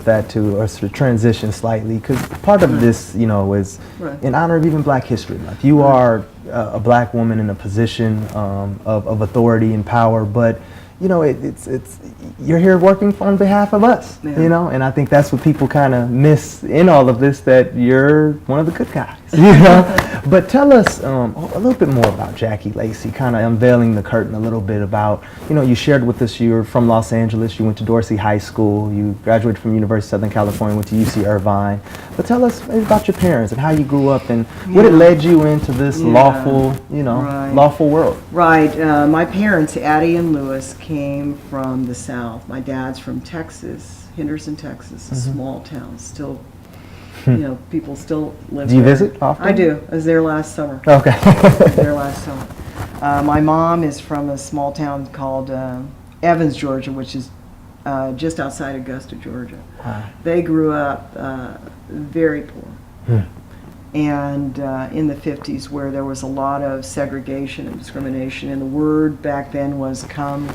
that too, or sort of transition slightly, because part of this, you know, is in honor of even Black History Month. You are a Black woman in a position of authority and power, but you know, it's you're here working on behalf of us, you know, and I think that's what people kind of miss in all of this, that you're one of the good guys, you know. But tell us a little bit more about Jackie Lacey, kind of unveiling the curtain a little bit about, you know, you shared with us you're from Los Angeles, you went to Dorsey High School, you graduated from University of Southern California, went to UC Irvine. But tell us about your parents and how you grew up and what it led you into this lawful, you know, lawful world. Right. My parents, Addie and Lewis, came from the South. My dad's from Texas, Henderson, Texas, a small town. Still, you know, people still live there. Do you visit often? I do. I was there last summer. Okay. I was there last summer. My mom is from a small town called Evans, Georgia, which is just outside Augusta, Georgia. Wow. They grew up very poor. And in the 50s, where there was a lot of segregation and discrimination, and the word back then was come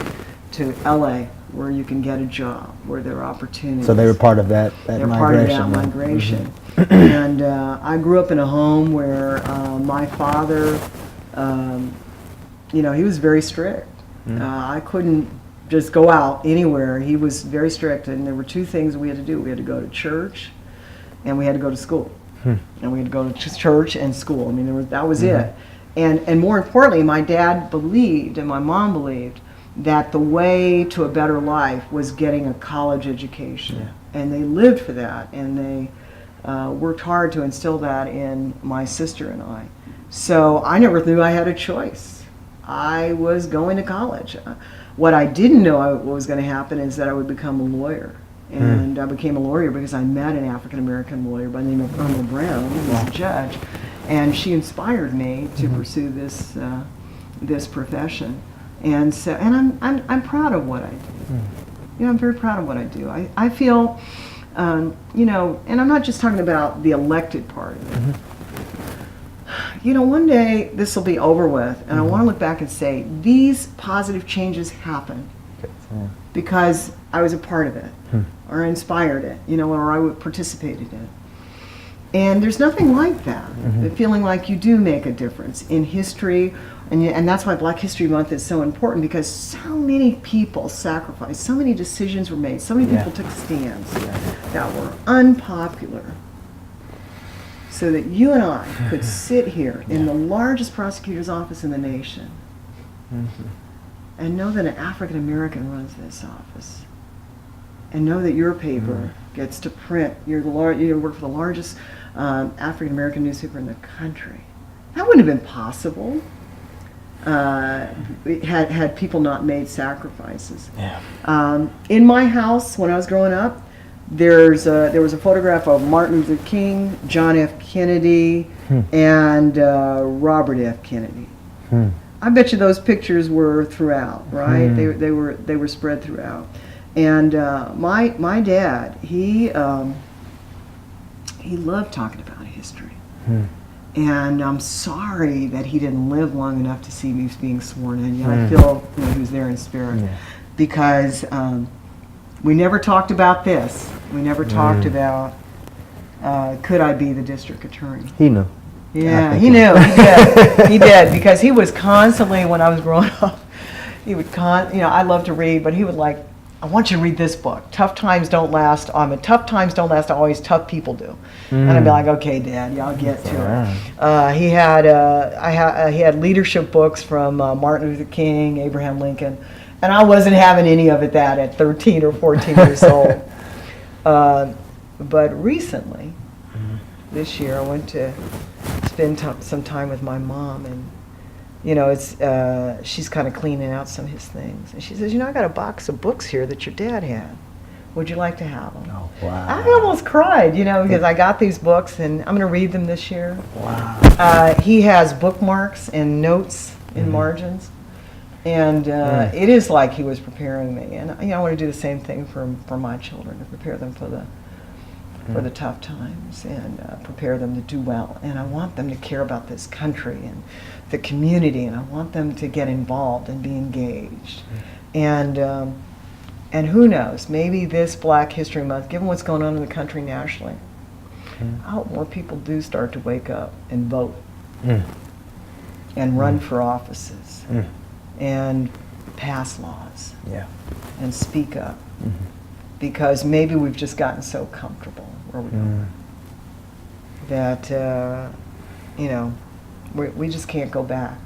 to LA, where you can get a job, where there are opportunities. So they were part of that They're migration. part of that migration. And I grew up in a home where my father, you know, he was very strict. I couldn't just go out anywhere. He was very strict, and there were two things we had to do. We had to go to church, and we had to go to school. And we had to go to church and school. I mean, that was it. And more importantly, my dad believed, and my mom believed, that the way to a better life was getting a college education. And they lived for that, and they worked hard to instill that in my sister and I. So I never knew I had a choice. I was going to college. What I didn't know what was going to happen is that I would become a lawyer. And I became a lawyer because I met an African-American lawyer by the name of Irma Brown, who was a judge, and she inspired me to pursue this this profession. And so, and I'm proud of what I do. You know, I'm very proud of what I do. I feel, you know, and I'm not just talking about the elected part of it. You know, one day this will be over with, and I want to look back and say these positive changes happened because I was a part of it, or inspired it, you know, or I participated in it. And there's nothing like that, the feeling like you do make a difference in history, and that's why Black History Month is so important, because so many people sacrificed, so many decisions were made, so many people took stands that were unpopular, so that you and I could sit here in the largest prosecutor's office in the nation and know that an African American runs this office, and know that your paper gets to print. You work for the largest African American newspaper in the country. That wouldn't have been possible had people not made sacrifices. In my house, when I was growing up, there was a photograph of Martin Luther King, John F. Kennedy, and Robert F. Kennedy. I bet you those pictures were throughout, right? They were spread throughout. And my dad, he loved talking about history. And I'm sorry that he didn't live long enough to see me being sworn in. Yet I feel he was there in spirit, because we never talked about this. We never talked about could I be the district attorney. He knew. Yeah, he knew. He did. He did, because he was constantly, when I was growing up, he would I love to read, but he would like, I want you to read this book. Tough times don't last. Tough times don't last always. Tough people do. And I'd be like, okay, Dad, yeah, I'll get to it. He had leadership books from Martin Luther King, Abraham Lincoln, and I wasn't having any of it that at 13 or 14 years old. But recently, this year, I went to spend some time with my mom, and you know, she's kind of cleaning out some of his things. And she says, you know, I got a box of books here that your dad had. Would you like to have them? Oh, wow. I almost cried, you know, because I got these books, and I'm going to read them this year. Wow. He has bookmarks and notes in margins. And it is like he was preparing me. And you know, I want to do the same thing for my children, to prepare them for the tough times, and prepare them to do well. And I want them to care about this country and the community, and I want them to get involved and be engaged. And And who knows, maybe this Black History Month, given what's going on in the country nationally, I hope more people do start to wake up and vote and run for offices and pass laws and speak up. Because maybe we've just gotten so comfortable where we are that, you know, we just can't go back.